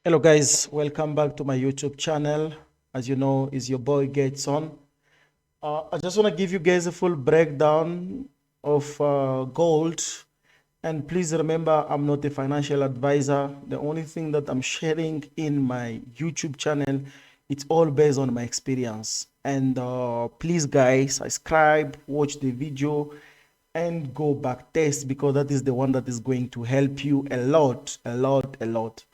Hello guys, welcome back to my YouTube channel. As you know, is your boy Gates on. I just want to give you guys a full breakdown of gold. And please remember, I'm not a financial advisor. The only thing that I'm sharing in my YouTube channel, it's all based on my experience. And please guys, subscribe, watch the video, and go back test because that is the one that is going to help you a lot, a lot, a lot.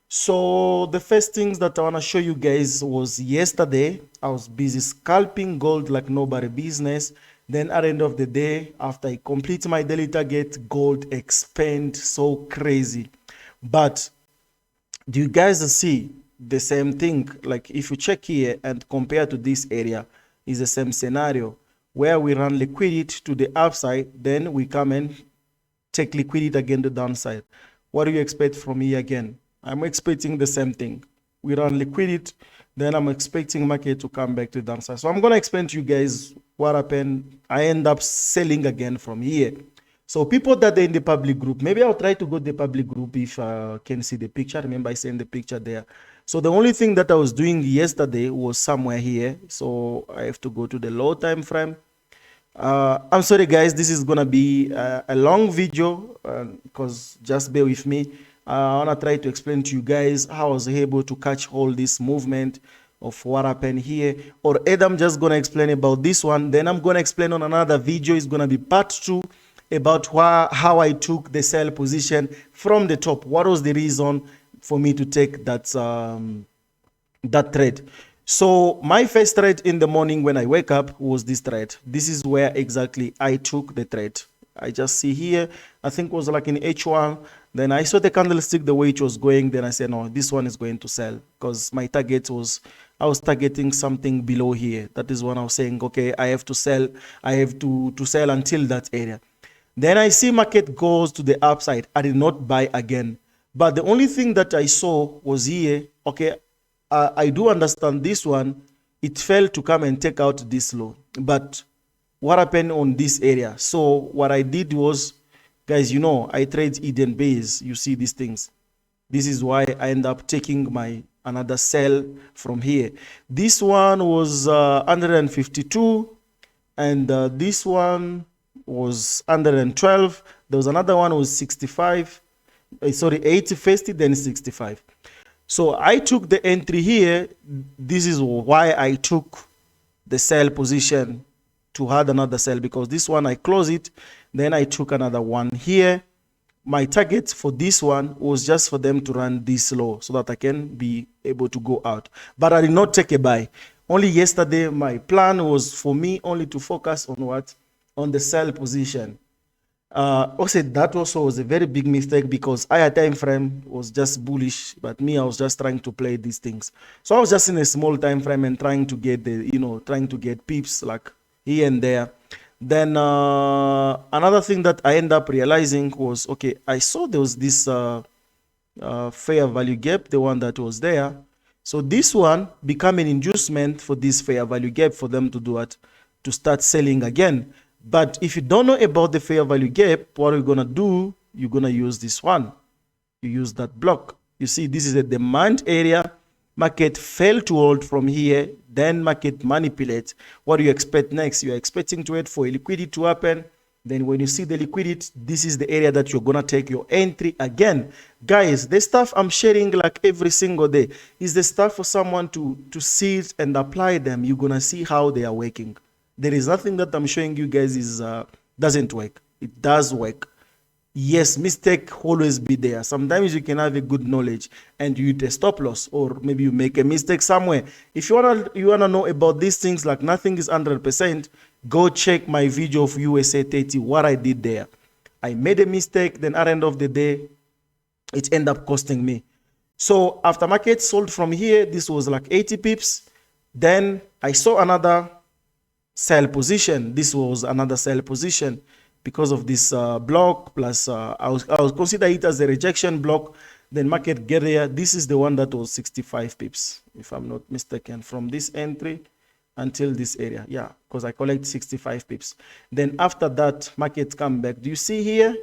So the first things that I want to show you guys was yesterday. I was busy scalping gold like nobody business. Then at the end of the day, after I complete my daily target, gold expand so crazy. But do you guys see the same thing? Like if you check here and compare to this area, is the same scenario where we run liquidity to the upside, then we come and take liquidity again to the downside. What do you expect from me again? I'm expecting the same thing. We run liquidity, then I'm expecting market to come back to the downside. So I'm going to explain to you guys what happened. I end up selling again from here. So people that are in the public group, maybe I'll try to go to the public group if I can see the picture. Remember I sent the picture there. So the only thing that I was doing yesterday was somewhere here. So I have to go to the low time frame. I'm sorry guys, this is gonna be a long video because just bear with me. I wanna try to explain to you guys how I was able to catch all this movement of what happened here, or either I'm just gonna explain about this one, then I'm gonna explain on another video. It's gonna be part 2 about how I took the sell position from the top. What was the reason for me to take that trade? So my first trade in the morning when I wake up was this trade. This is where exactly I took the trade. I just see here, I think it was like in H1. Then I saw the candlestick the way it was going. Then I said, no, this one is going to sell because my target was, I was targeting something below here. That is when I was saying, okay, I have to sell. I have to sell until that area. Then I see market goes to the upside. I did not buy again. But the only thing that I saw was here, okay, I do understand this one. It failed to come and take out this low. But what happened on this area? So what I did was, guys, you know, I trade Eden base. You see these things. This is why I end up taking my another sell from here. This one was 152, and this one was 112. There was another one was 65. Sorry, 80 50, then 65. So I took the entry here. This is why I took the sell position to add another sell, because this one I close it, then I took another one here. My target for this one was just for them to run this low so that I can be able to go out. But I did not take a buy. Only yesterday, my plan was for me only to focus on what? On the sell position. Also, that also was a very big mistake because higher time frame was just bullish, but me, I was just trying to play these things. So I was just in a small time frame and trying to get the, trying to get pips like here and there. Then another thing that I end up realizing was, okay, I saw there was this fair value gap, the one that was there. So this one became an inducement for this fair value gap for them to do it, to start selling again. But if you don't know about the fair value gap, what are you going to do? You're going to use this one. You use that block. You see, this is a demand area. Market fail to hold from here. Then market manipulate. What do you expect next? You're expecting to wait for a liquidity to happen. Then when you see the liquidity, this is the area that you're going to take your entry again. Guys, the stuff I'm sharing like every single day is the stuff for someone to see it and apply them. You're going to see how they are working. There is nothing that I'm showing you guys is doesn't work. It does work. Yes, mistake always be there. Sometimes you can have a good knowledge and you hit a stop loss, or maybe you make a mistake somewhere. If you wanna know about these things, like nothing is 100%, go check my video of USA 30, what I did there. I made a mistake, then at the end of the day, it ended up costing me. So after market sold from here, this was like 80 pips. Then I saw another sell position. This was another sell position because of this block, plus I was consider it as a rejection block. Then market get there. This is the one that was 65 pips, if I'm not mistaken, from this entry until this area. Yeah, because I collect 65 pips. Then after that, market come back. Do you see here?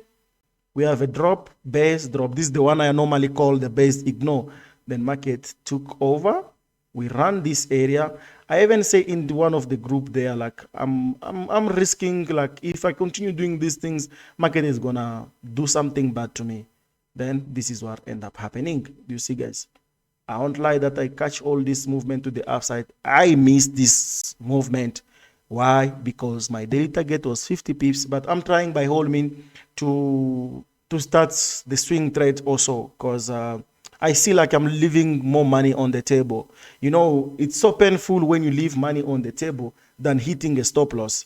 We have a drop, base, drop. This is the one I normally call the base ignore. then market took over. We ran this area. I even say in one of the group there, like I'm risking, like if I continue doing these things, market is gonna do something bad to me. Then this is what end up happening. Do you see, guys? I won't lie that I catch all this movement to the upside. I missed this movement. Why? Because my daily target was 50 pips, but I'm trying by all means to start the swing trade also, because I see like I'm leaving more money on the table. You know, it's so painful when you leave money on the table than hitting a stop loss.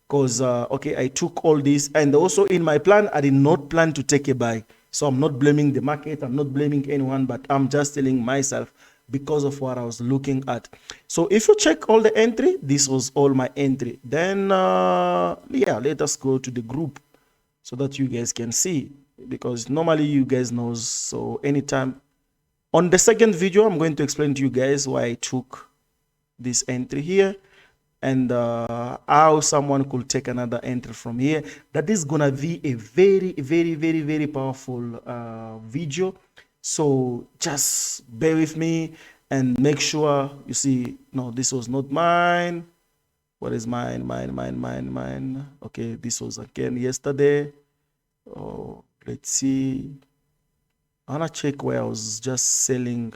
Because, okay, I took all this. And also in my plan, I did not plan to take a buy. So I'm not blaming the market. I'm not blaming anyone, but I'm just telling myself because of what I was looking at. So if you check all the entry, this was all my entry. Then, yeah, let us go to the group so that you guys can see. Because normally you guys know, so anytime. On the second video, I'm going to explain to you guys why I took this entry here and how someone could take another entry from here. That is gonna be a very powerful video. So just bear with me and make sure you see. No, this was not mine. What is mine? Mine. Okay, this was again yesterday. Oh, let's see. I wanna check where I was just selling.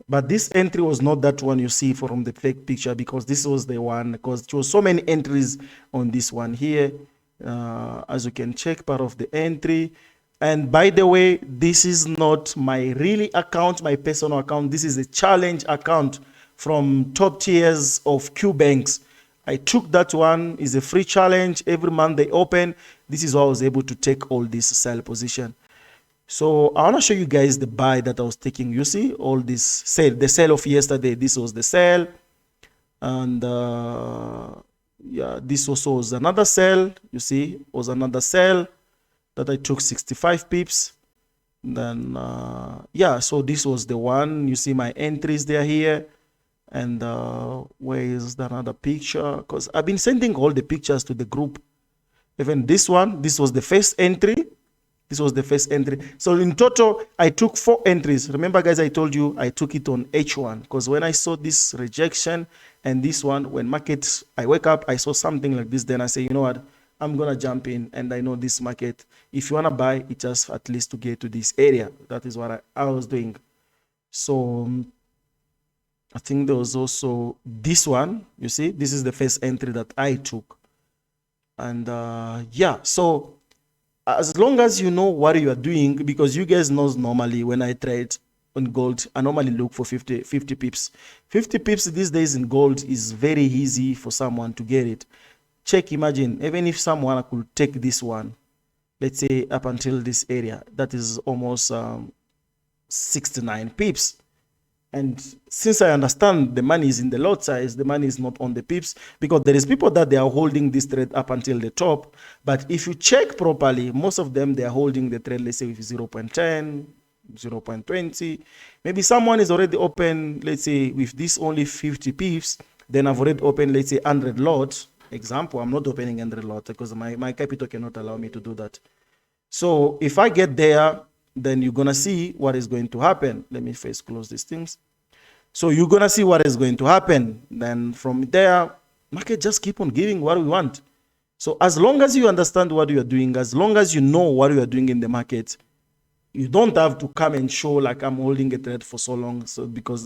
But this entry was not that one you see from the fake picture, because this was the one, because there was so many entries on this one here. As you can check, part of the entry. And by the way, this is not my really account, my personal account. This is a challenge account from top tiers of Q banks. I took that one. Is a free challenge. Every month they open. This is how I was able to take all this sell position. So I want to show you guys the buy that I was taking. You see all this sale, the sale of yesterday. This was the sale. And yeah, this also was another sale. You see, was another sale that I took 65 pips. Then, yeah, so this was the one. You see my entries there here. And where is the another picture? Because I've been sending all the pictures to the group. Even this one, this was the first entry. This was the first entry. So in total, I took 4 entries. Remember, guys, I told you I took it on H1, because when I saw this rejection and this one, when markets, I wake up, I saw something like this. Then I say, you know what, I'm going to jump in. And I know this market, if you want to buy, it just at least to get to this area. That is what I was doing. So I think there was also this one. You see, this is the first entry that I took. And yeah, so as long as you know what you are doing, because you guys know normally when I trade on gold, I normally look for 50 pips. 50 pips these days in gold is very easy for someone to get it. Check, imagine, even if someone could take this one, let's say up until this area, that is almost 69 pips. And since I understand the money is in the lot size, the money is not on the pips, because there is people that they are holding this trade up until the top. But if you check properly, most of them, they are holding the trade, let's say with 0.10, 0.20. Maybe someone is already open, let's say with this only 50 pips, then I've already opened, let's say 100 lots. Example, I'm not opening 100 lots because my capital cannot allow me to do that. So if I get there, then you're going to see what is going to happen. Let me first close these things. So you're going to see what is going to happen. Then from there, market just keep on giving what we want. So as long as you understand what you are doing, as long as you know what you are doing in the market, you don't have to come and show like I'm holding a trade for so long. So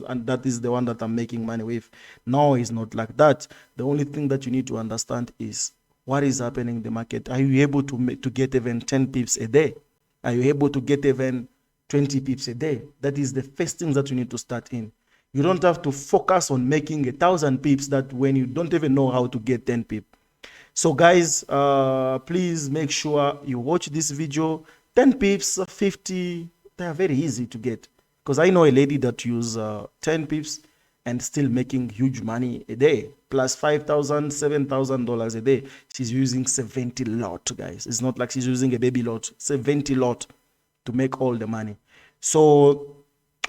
and that is the one that I'm making money with. No, it's not like that. The only thing that you need to understand is what is happening in the market. Are you able to get even 10 pips a day? Are you able to get even 20 pips a day? That is the first thing that you need to start in. You don't have to focus on making 1,000 pips that when you don't even know how to get 10 pips. So guys, please make sure you watch this video. 10 pips, 50, they are very easy to get. Because I know a lady that uses 10 pips and still making huge money a day, plus $5,000, $7,000 a day. She's using 70 lot, guys. It's not like she's using a baby lot, 70 lot to make all the money. So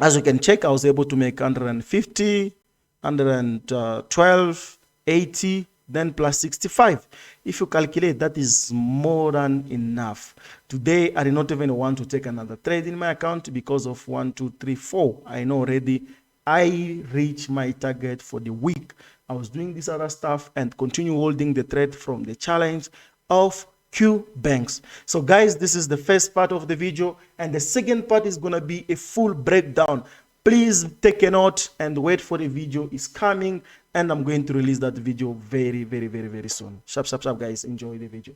as you can check, I was able to make 150, 112, 80. then plus 65. If you calculate, that is more than enough. Today, I did not even want to take another trade in my account because of 1, 2, 3, 4. I know already I reached my target for the week. I was doing this other stuff and continue holding the trade from the challenge of Q banks. So guys, this is the first part of the video, and the second part is gonna be a full breakdown. Please take a note and wait for the video is coming, and I'm going to release that video very soon. Sharp guys, enjoy the video.